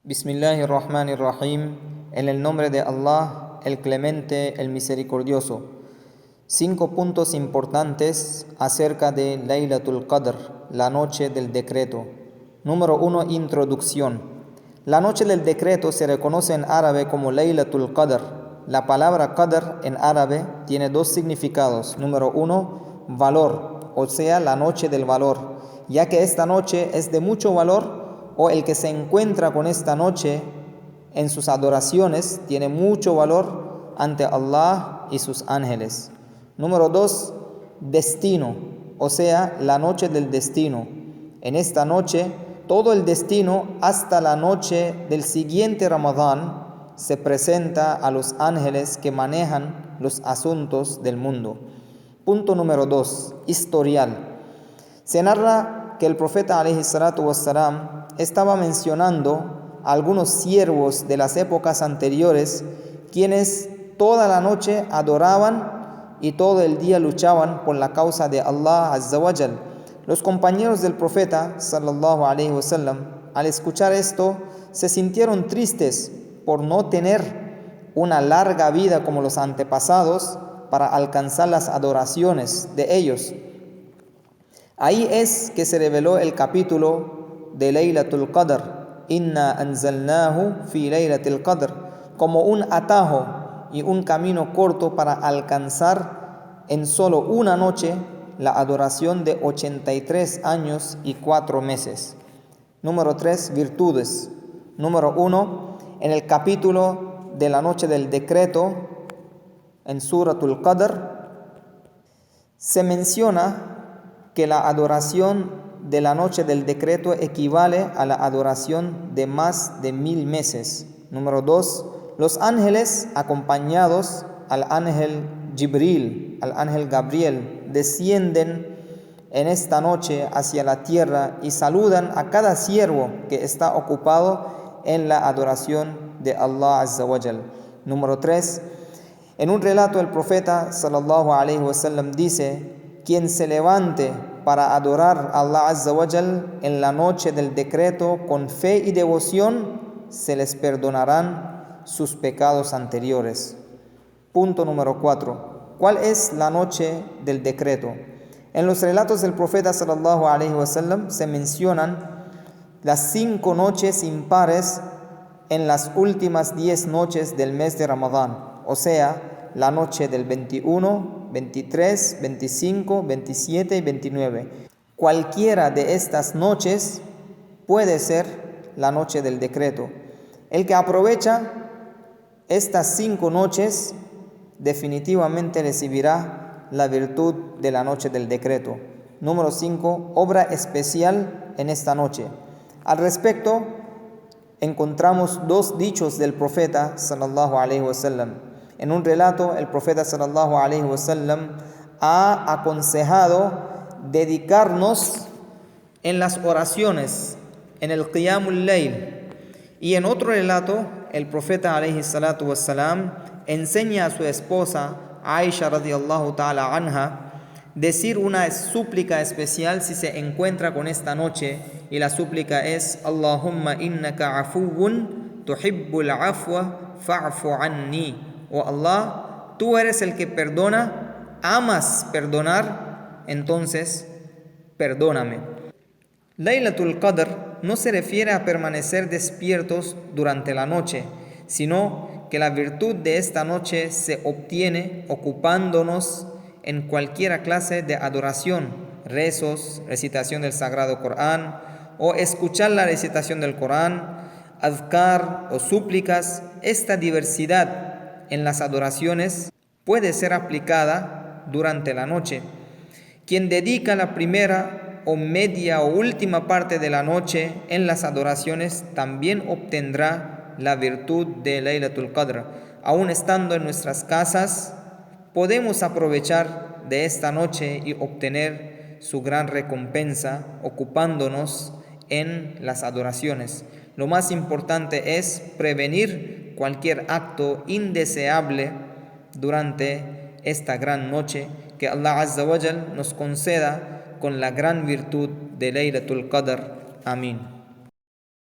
Bismillahirrahmanirrahim. En el nombre de Allah, el Clemente, el Misericordioso. 5 puntos importantes acerca de Laylatul Qadr, la noche del decreto. Número 1. Introducción. La noche del decreto se reconoce en árabe como Laylatul Qadr. La palabra Qadr en árabe tiene dos significados. Número 1, valor, o sea, la noche del valor, ya que esta noche es de mucho valor, o el que se encuentra con esta noche en sus adoraciones tiene mucho valor ante Allah y sus ángeles. Número 2, destino, o sea, la noche del destino. En esta noche, todo el destino hasta la noche del siguiente Ramadán se presenta a los ángeles que manejan los asuntos del mundo. Punto número 2, historial. Se narra que el profeta ﷺ estaba mencionando a algunos siervos de las épocas anteriores, quienes toda la noche adoraban y todo el día luchaban por la causa de Allah Azza wa Jal. Los compañeros del profeta sallallahu alaihi wasallam, al escuchar esto, se sintieron tristes por no tener una larga vida como los antepasados para alcanzar las adoraciones de ellos. Ahí es que se reveló el capítulo de Laylatul Qadr, Inna anzalnahu fi Laylatil Qadr, como un atajo y un camino corto para alcanzar en solo una noche la adoración de 83 años y 4 meses. Número 3, virtudes. Número 1, en el capítulo de la noche del decreto, en Suratul Qadr, se menciona que la adoración de la noche del decreto equivale a la adoración de más de 1000 meses. Número 2, los ángeles acompañados al ángel Jibril, al ángel Gabriel, descienden en esta noche hacia la tierra y saludan a cada siervo que está ocupado en la adoración de Allah Azza wa Jal. Número 3, en un relato el profeta sallallahu alaihi wasallam dice: quien se levante para adorar a Allah Azza wa Jal en la noche del decreto con fe y devoción, se les perdonarán sus pecados anteriores. Punto número 4. ¿Cuál es la noche del decreto? En los relatos del profeta sallallahu alaihi wasallam se mencionan las 5 noches impares en las últimas 10 noches del mes de Ramadán, o sea, la noche del 21, 23, 25, 27 y 29. Cualquiera de estas noches puede ser la noche del decreto. El que aprovecha estas 5 noches definitivamente recibirá la virtud de la noche del decreto. Número 5, obra especial en esta noche. Al respecto, encontramos 2 dichos del profeta sallallahu alaihi wasallam. En un relato, el profeta sallallahu alaihi wasallam ha aconsejado dedicarnos en las oraciones, en el qiyamul layl. Y en otro relato, el profeta alaihi salatu wasalam enseña a su esposa Aisha radiyallahu ta'ala anha decir una súplica especial si se encuentra con esta noche, y la súplica es: Allahumma innaka afuwun tuhibbul afwa fa'fu anni. Oh Allah, tú eres el que perdona, amas perdonar, entonces perdóname. Laylatul Qadr no se refiere a permanecer despiertos durante la noche, sino que la virtud de esta noche se obtiene ocupándonos en cualquier clase de adoración, rezos, recitación del Sagrado Corán, o escuchar la recitación del Corán, azkar o súplicas. Esta diversidad en las adoraciones puede ser aplicada durante la noche. Quien dedica la primera o media o última parte de la noche en las adoraciones también obtendrá la virtud de Laylatul Qadr. Aún estando en nuestras casas, podemos aprovechar de esta noche y obtener su gran recompensa ocupándonos en las adoraciones. Lo más importante es prevenir cualquier acto indeseable durante esta gran noche, que Allah Azza wa Jal nos conceda con la gran virtud de Laylatul Qadr. Amén.